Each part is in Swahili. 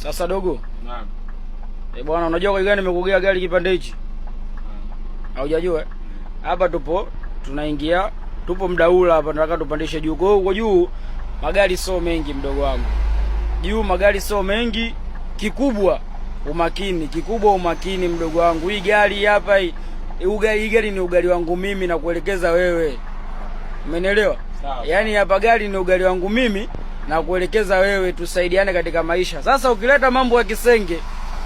Sasa dogo. Naam. Bwana, unajua kwa gani nimekugea gari kipande hichi? Haujajua? Hapa tunaingia, tupo mdaula hapa, tunataka tupandishe juu. Kwa hiyo huko juu magari sio mengi mdogo wangu. Juu magari sio mengi, kikubwa umakini mdogo wangu. Hii gari hapa hii gari ni ugali wangu mimi na kuelekeza wewe. Umenielewa? Yaani hapa gari ni ugali wangu mimi na kuelekeza wewe, tusaidiane katika maisha. Sasa ukileta mambo ya kisenge,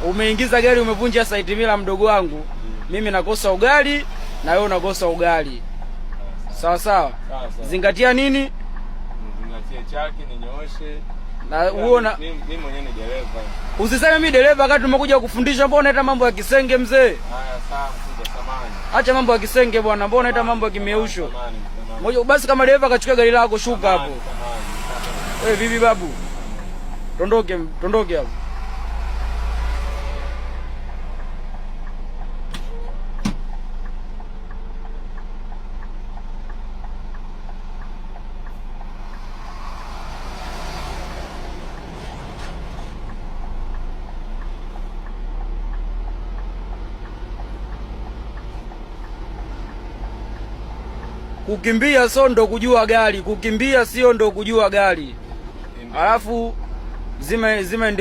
umeingiza gari umevunja site mila mdogo wangu, mimi nakosa ugali na wewe unakosa ugali. Sawa sawa. Zingatia nini? Zingatia chaki ninyooshe. Na uona mimi mwenyewe ni dereva. Usiseme mimi dereva wakati tumekuja kufundisha, mbona unaita mambo ya kisenge mzee? Haya sawa, kuja samani. Acha mambo ya kisenge bwana, mbona unaita mambo ya kimeusho? Moja basi, kama dereva kachukua gari lako shuka hapo. Wewe vipi babu? Tondoke hapo. Kukimbia sio ndo kujua gari, kukimbia sio ndo kujua gari. Alafu zime